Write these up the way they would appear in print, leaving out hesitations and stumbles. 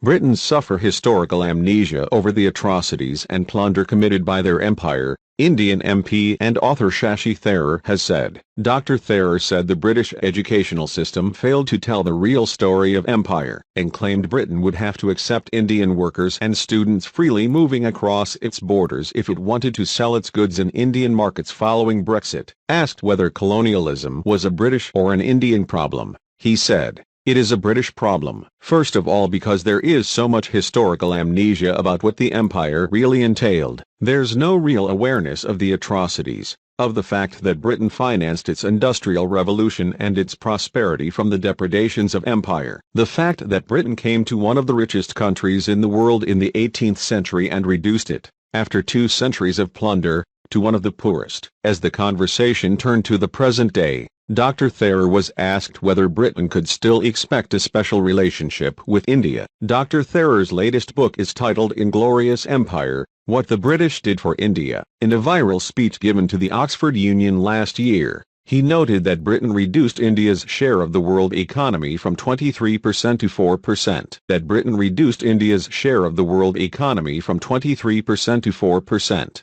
Britons suffer historical amnesia over the atrocities and plunder committed by their empire, Indian MP and author Shashi Tharoor has said. Dr. Tharoor said the British educational system failed to tell the real story of empire, and claimed Britain would have to accept Indian workers and students freely moving across its borders if it wanted to sell its goods in Indian markets following Brexit. Asked whether colonialism was a British or an Indian problem, he said, "It is a British problem, first of all because there is so much historical amnesia about what the empire really entailed. There's no real awareness of the atrocities, of the fact that Britain financed its industrial revolution and its prosperity from the depredations of empire. The fact that Britain came to one of the richest countries in the world in the 18th century and reduced it, after 2 centuries of plunder, to one of the poorest." As the conversation turned to the present day, Dr. Tharoor was asked whether Britain could still expect a special relationship with India. Dr. Tharoor's latest book is titled Inglorious Empire: What the British Did for India. In a viral speech given to the Oxford Union last year, he noted that Britain reduced India's share of the world economy from 23% to 4%. That Britain reduced India's share of the world economy from 23% to 4%.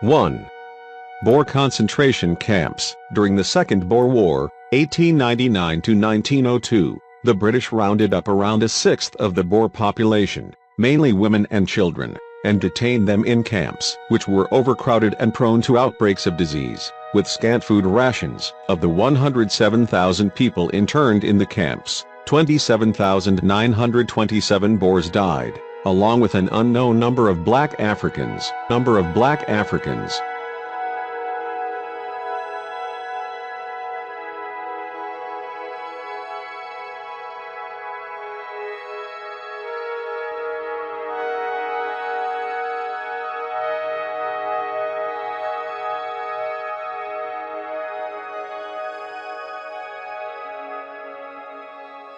One. Boer concentration camps. During the Second Boer War, 1899 to 1902, the British rounded up around a sixth of the Boer population, mainly women and children, and detained them in camps, which were overcrowded and prone to outbreaks of disease, with scant food rations. Of the 107,000 people interned in the camps, 27,927 Boers died, along with an unknown number of black Africans.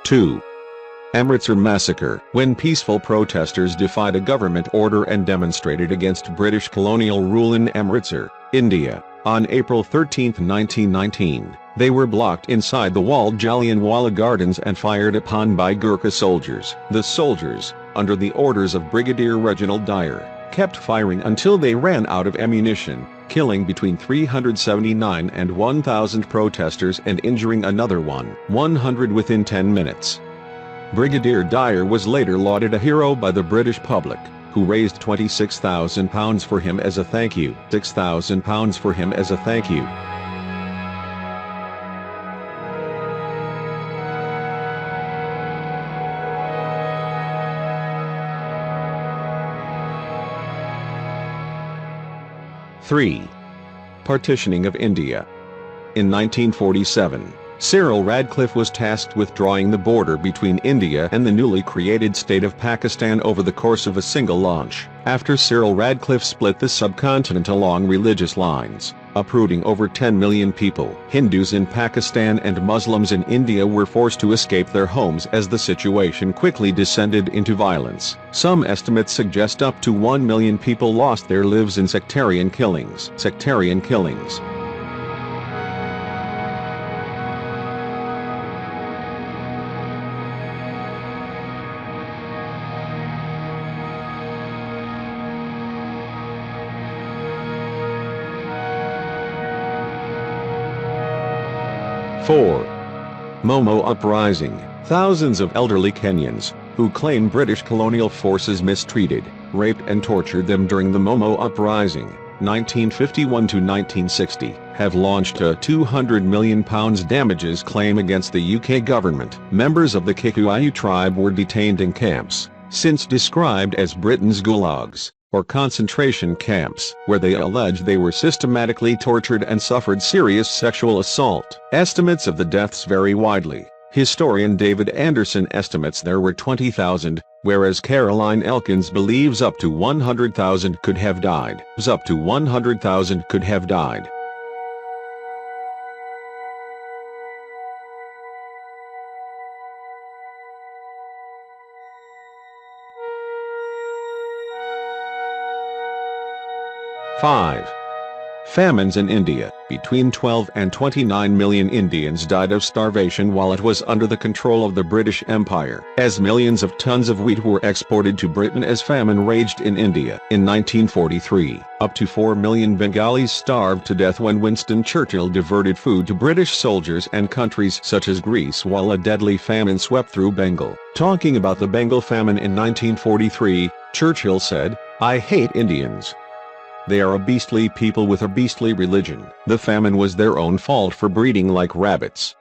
2. Amritsar massacre. When peaceful protesters defied a government order and demonstrated against British colonial rule in Amritsar, India, on April 13, 1919, they were blocked inside the walled Jallianwala Gardens and fired upon by Gurkha soldiers. The soldiers, under the orders of Brigadier Reginald Dyer, kept firing until they ran out of ammunition, killing between 379 and 1,000 protesters and injuring another 100 within 10 minutes. Brigadier Dyer was later lauded a hero by the British public, who raised £26,000 for him as a thank you. £6,000 for him as a thank you. Three. Partitioning of India. In 1947, Cyril Radcliffe was tasked with drawing the border between India and the newly created state of Pakistan over the course of a single launch. After Cyril Radcliffe split the subcontinent along religious lines, uprooting over 10 million people, Hindus in Pakistan and Muslims in India were forced to escape their homes as the situation quickly descended into violence. Some estimates suggest up to 1 million people lost their lives in sectarian killings. 4. Momo uprising. Thousands of elderly Kenyans, who claim British colonial forces mistreated, raped and tortured them during the Momo uprising, 1951 to 1960, have launched a £200 million damages claim against the UK government. Members of the Kikuyu tribe were detained in camps, since described as Britain's gulags, or concentration camps, where they allege they were systematically tortured and suffered serious sexual assault. Estimates of the deaths vary widely. Historian David Anderson estimates there were 20,000, whereas Caroline Elkins believes up to 100,000 could have died. 5. Famines in India. Between 12 and 29 million Indians died of starvation while it was under the control of the British Empire, as millions of tons of wheat were exported to Britain as famine raged in India. In 1943, up to 4 million Bengalis starved to death when Winston Churchill diverted food to British soldiers and countries such as Greece while a deadly famine swept through Bengal. Talking about the Bengal famine in 1943, Churchill said, "I hate Indians. They are a beastly people with a beastly religion. The famine was their own fault for breeding like rabbits.